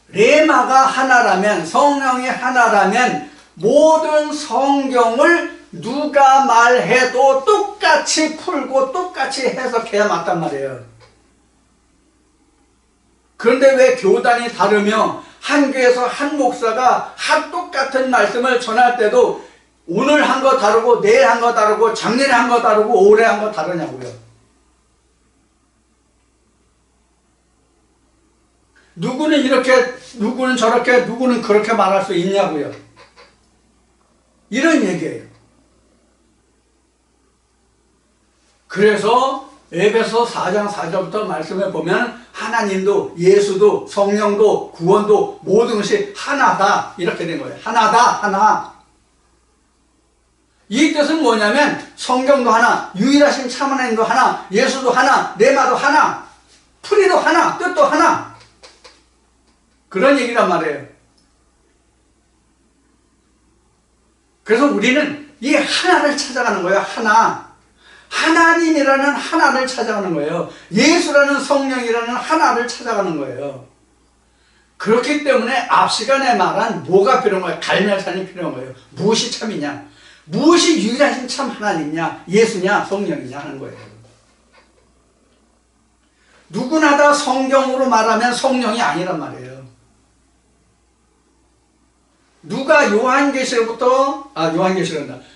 레마가 하나라면, 성령이 하나라면 모든 성경을 누가 말해도 똑같이 풀고 똑같이 해석해야 맞단 말이에요. 그런데 왜 교단이 다르며 한 교회에서 한 목사가 한 똑같은 말씀을 전할 때도 오늘 한 거 다르고 내일 한 거 다르고 작년에 한 거 다르고 올해 한 거 다르냐고요. 누구는 이렇게, 누구는 저렇게, 누구는 그렇게 말할 수 있냐고요. 이런 얘기예요. 그래서 에베소 4장 4절부터 말씀해 보면 하나님도 예수도 성령도 구원도 모든 것이 하나다 이렇게 된 거예요. 하나다, 하나. 이 뜻은 뭐냐면 성경도 하나, 유일하신 참 하나님도 하나, 예수도 하나, 레마도 하나, 프리도 하나, 뜻도 하나. 그런 얘기란 말이에요. 그래서 우리는 이 하나를 찾아가는 거예요. 하나. 하나님이라는 하나를 찾아가는 거예요. 예수라는 성령이라는 하나를 찾아가는 거예요. 그렇기 때문에 앞 시간에 말한 뭐가 필요한 거예요? 갈멜산이 필요한 거예요. 무엇이 참이냐? 무엇이 유일하신 참 하나님이냐? 예수냐? 성령이냐? 하는 거예요. 누구나 다 성경으로 말하면 성령이 아니란 말이에요. 누가 요한계시록부터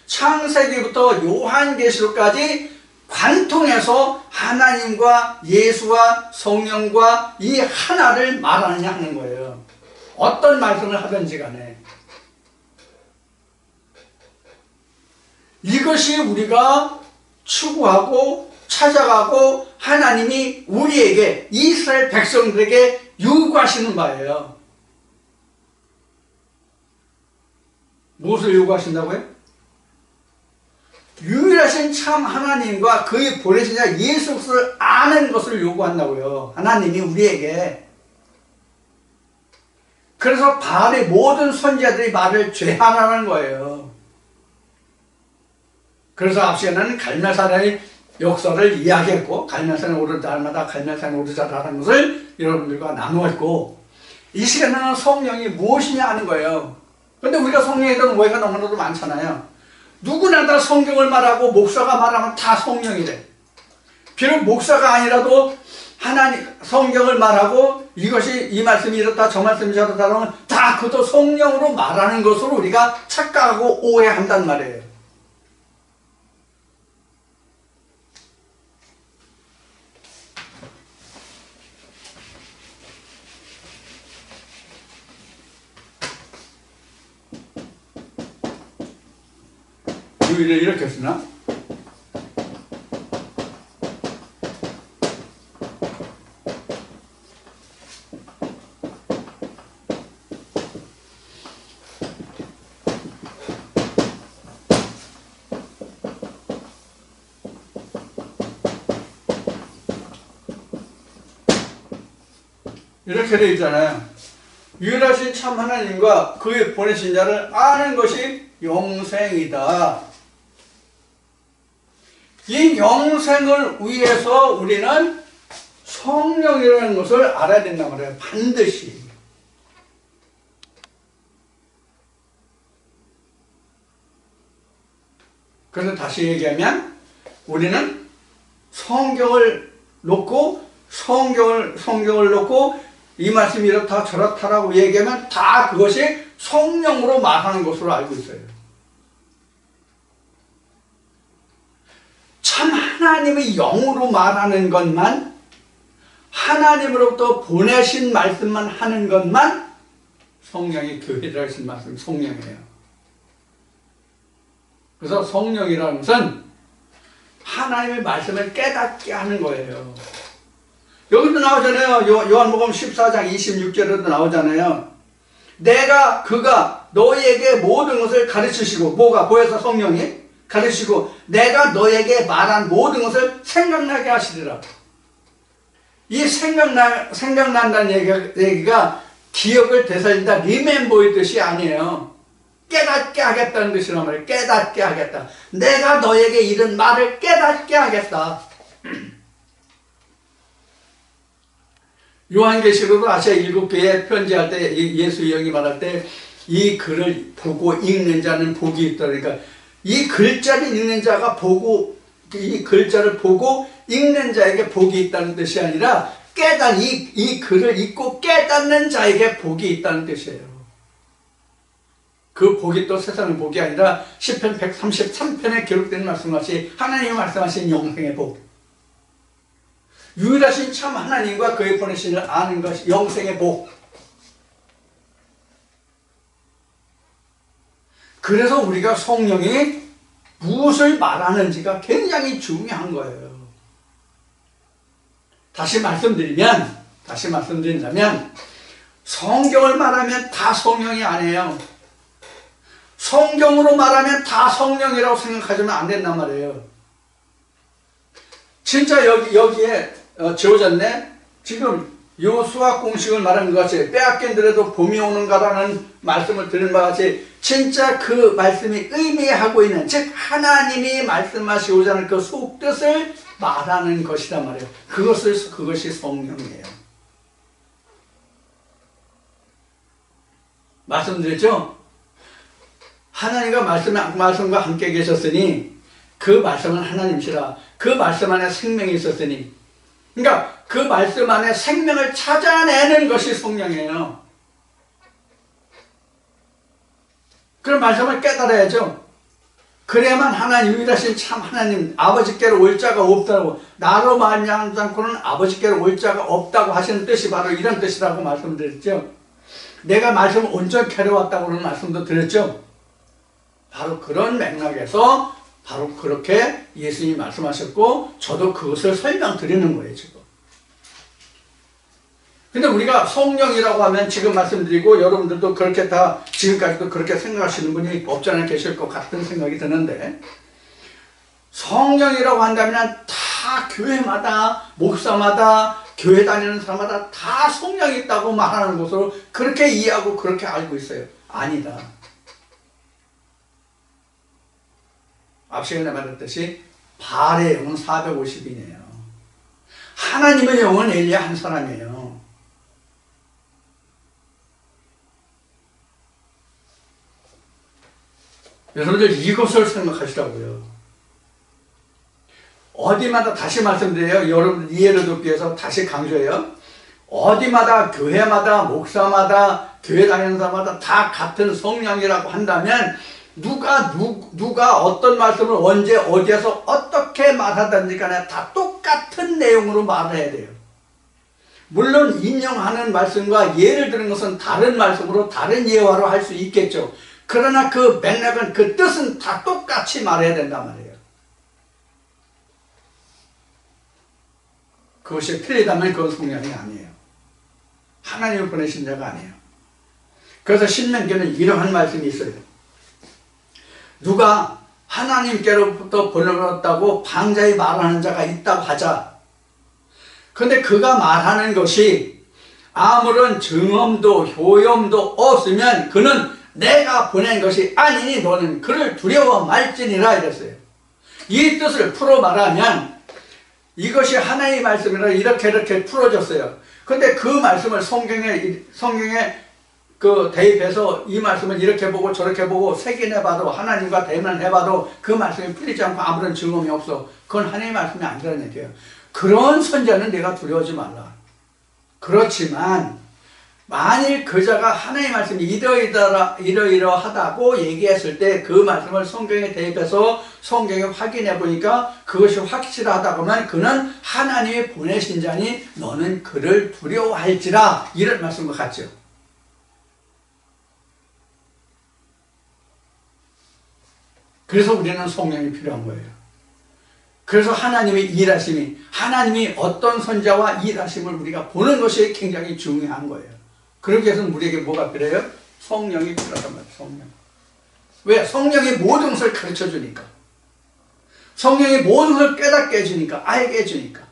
창세기부터 요한계시록까지 관통해서 하나님과 예수와 성령과 이 하나를 말하느냐 하는 거예요. 어떤 말씀을 하든지 간에. 이것이 우리가 추구하고 찾아가고 하나님이 우리에게, 이스라엘 백성들에게 요구하시는 바예요. 무엇을 요구하신다고요? 유일하신 참 하나님과 그의 보내신 자 예수 그리스도를 아는 것을 요구한다고요. 하나님이 우리에게. 그래서 바알의 모든 선지자들이 말을 죄하라는 거예요. 그래서 앞시에는 갈멜산의 역사를 이야기했고, 갈멜산에 오르자 날마다 갈멜산에 오르자라는 것을 여러분들과 나누었고, 이 시간에는 성령이 무엇이냐 하는 거예요. 근데 우리가 성령에 대한 오해가 너무나도 많잖아요. 누구나 다 성경을 말하고 목사가 말하면 다 성령이래. 비록 목사가 아니라도 하나님 성경을 말하고 이것이 이 말씀이 이렇다 저 말씀이 저렇다 하면 다 그것도 성령으로 말하는 것으로 우리가 착각하고 오해한단 말이에요. 유일을 이렇게 쓰나? 이렇게 되어 있잖아요. 유일하신 참 하나님과 그의 보내신 자를 아는 것이 영생이다. 이 영생을 위해서 우리는 성령이라는 것을 알아야 된단 말이에요. 반드시. 그래서 다시 얘기하면 우리는 성경을 놓고 성경을 놓고 이 말씀이 이렇다 저렇다라고 얘기하면 다 그것이 성령으로 말하는 것으로 알고 있어요. 참 하나님의 영으로 말하는 것만, 하나님으로부터 보내신 말씀만 하는 것만 성령이 교회라 하신 말씀, 성령이에요. 그래서 성령이라는 것은 하나님의 말씀을 깨닫게 하는 거예요. 여기도 나오잖아요. 요한복음 14장 26절에도 나오잖아요. 그가 너희에게 모든 것을 가르치시고, 뭐가 보여서 성령이 가르치시고, 내가 너에게 말한 모든 것을 생각나게 하시리라. 이 생각난다는 얘기가 기억을 되살린다, 리멤버의 뜻이 아니에요. 깨닫게 하겠다는 뜻이란 말이에요. 깨닫게 하겠다. 내가 너에게 이른 말을 깨닫게 하겠다. 요한계시록으로 아시아 7교회에 편지할 때, 예수 영이 말할 때, 이 글을 보고 읽는 자는 복이 있다. 그러니까 이 글자를 읽는 자가 이 글자를 보고 읽는 자에게 복이 있다는 뜻이 아니라 이 글을 읽고 깨닫는 자에게 복이 있다는 뜻이에요. 그 복이 또 세상의 복이 아니라 시편 133편에 기록된 말씀같이 하나님이 말씀하신 영생의 복, 유일하신 참 하나님과 그의 보내신을 아는 것이 영생의 복. 그래서 우리가 성령이 무엇을 말하는지가 굉장히 중요한 거예요. 다시 말씀드린다면 성경을 말하면 다 성령이 아니에요. 성경으로 말하면 다 성령이라고 생각하지면 안 된단 말이에요. 진짜 여기에 지워졌네? 지금 요 수학 공식을 말한 것 같이 빼앗긴더라도 봄이 오는가라는 말씀을 드린 바 같이 진짜 그 말씀이 의미하고 있는, 즉 하나님이 말씀하시고자 하는 그 속뜻을 말하는 것이란 말이에요. 그것이 성령이에요. 말씀드렸죠? 하나님과 말씀과 함께 계셨으니 그 말씀은 하나님이시라. 그 말씀 안에 생명이 있었으니, 그러니까 그 말씀 안에 생명을 찾아내는 것이 성령이에요. 그런 말씀을 깨달아야죠. 그래야만 하나님, 유일하신 참 하나님, 아버지께로 올 자가 없다고, 나로 말미암지 않고는 아버지께로 올 자가 없다고 하시는 뜻이 바로 이런 뜻이라고 말씀드렸죠. 내가 말씀을 온전히 캐려왔다고 그런 말씀도 드렸죠. 바로 그런 맥락에서 바로 그렇게 예수님이 말씀하셨고, 저도 그것을 설명드리는 거예요, 지금. 근데 우리가 성령이라고 하면 지금 말씀드리고, 여러분들도 그렇게 다 지금까지도 그렇게 생각하시는 분이 없지 않아 계실 것 같은 생각이 드는데, 성령이라고 한다면 다 교회마다, 목사마다, 교회 다니는 사람마다 다 성령이 있다고 말하는 것으로 그렇게 이해하고 그렇게 알고 있어요. 아니다. 앞 시간에 말했듯이 바알의 영은 450이네요. 하나님의 영은 엘리야 한 사람이에요. 여러분들 이것을 생각하시라고요. 어디마다, 다시 말씀드려요. 여러분들 이해를 돕기 위해서 다시 강조해요. 어디마다, 교회마다, 목사마다, 교회 다니는 사람마다 다 같은 성령이라고 한다면 누가 어떤 말씀을 언제 어디에서 어떻게 말하든지 간에 다 똑같은 내용으로 말해야 돼요. 물론 인용하는 말씀과 예를 드는 것은 다른 말씀으로 다른 예화로 할 수 있겠죠. 그러나 그 맥락은, 그 뜻은 다 똑같이 말해야 된단 말이에요. 그것이 틀리다면 그건 성령이 아니에요. 하나님을 보내신 자가 아니에요. 그래서 신명기에는 이러한 말씀이 있어요. 누가 하나님께로부터 보내었다고 방자히 말하는 자가 있다고 하자. 그런데 그가 말하는 것이 아무런 증언도 효염도 없으면 그는 내가 보낸 것이 아니니 너는 그를 두려워 말지니라 이랬어요. 이 뜻을 풀어 말하면 이것이 하나님의 말씀이라 이렇게 풀어졌어요. 근데 그 말씀을 성경에 그 대입해서 이 말씀을 이렇게 보고 저렇게 보고 새긴해봐도, 하나님과 대면해봐도 그 말씀이 풀리지 않고 아무런 증언이 없어. 그건 하나님의 말씀이 아니라는 얘기예요. 그런 선자는 내가 두려워하지 말라. 그렇지만 만일 그 자가 하나님의 말씀이 이러이러하다고 얘기했을 때 그 말씀을 성경에 대입해서 성경에 확인해 보니까 그것이 확실하다고 하면 그는 하나님이 보내신 자니 너는 그를 두려워할지라, 이런 말씀과 같죠. 그래서 우리는 성령이 필요한 거예요. 그래서 하나님의 일하심이, 하나님이 어떤 선자와 일하심을 우리가 보는 것이 굉장히 중요한 거예요. 그렇게 해서 우리에게 뭐가 필요해요? 성령이 필요하단 말이에요. 성령. 왜? 성령이 모든 것을 가르쳐 주니까. 성령이 모든 것을 깨닫게 해주니까, 알게 해주니까.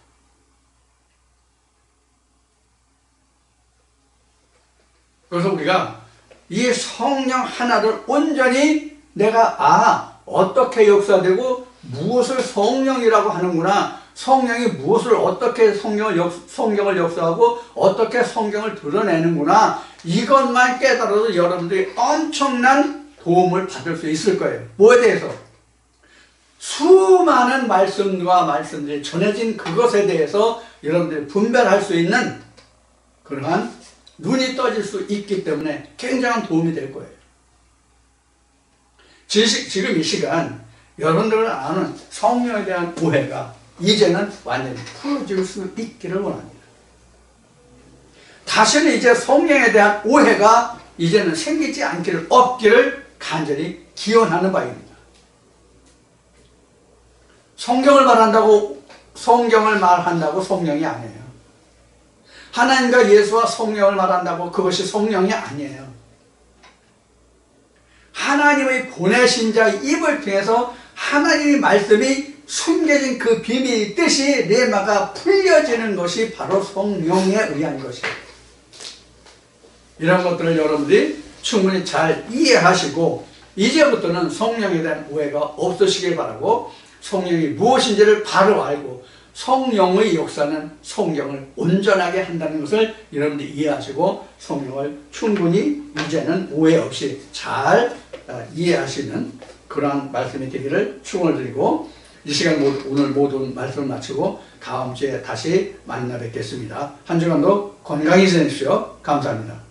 그래서 우리가 이 성령 하나를 온전히 내가 어떻게 역사되고 무엇을 성령이라고 하는구나, 성령이 무엇을 어떻게 성경을 역사하고 어떻게 성경을 드러내는구나, 이것만 깨달아도 여러분들이 엄청난 도움을 받을 수 있을 거예요. 뭐에 대해서? 수많은 말씀과 말씀들이 전해진 그것에 대해서 여러분들이 분별할 수 있는 그러한 눈이 떠질 수 있기 때문에 굉장한 도움이 될 거예요. 지금 이 시간 여러분들을 아는 성령에 대한 오해가 이제는 완전히 풀어질 수 있기를 원합니다. 다시는 이제 성령에 대한 오해가 이제는 생기지 않기를, 없기를 간절히 기원하는 바입니다. 성경을 말한다고 성령이 아니에요. 하나님과 예수와 성령을 말한다고 그것이 성령이 아니에요. 하나님의 보내신 자의 입을 통해서 하나님의 말씀이 숨겨진 그 비밀의 뜻이 레마가 풀려지는 것이 바로 성령에 의한 것이에요. 이런 것들을 여러분들이 충분히 잘 이해하시고 이제부터는 성령에 대한 오해가 없으시길 바라고, 성령이 무엇인지를 바로 알고 성령의 역사는 성경을 온전하게 한다는 것을 여러분들이 이해하시고 성령을 충분히 이제는 오해 없이 잘 이해하시는 그러한 말씀이 되기를 축원을 드리고, 이 시간 오늘 모든 말씀을 마치고 다음 주에 다시 만나 뵙겠습니다. 한 주간도 건강히 지내십시오. 감사합니다.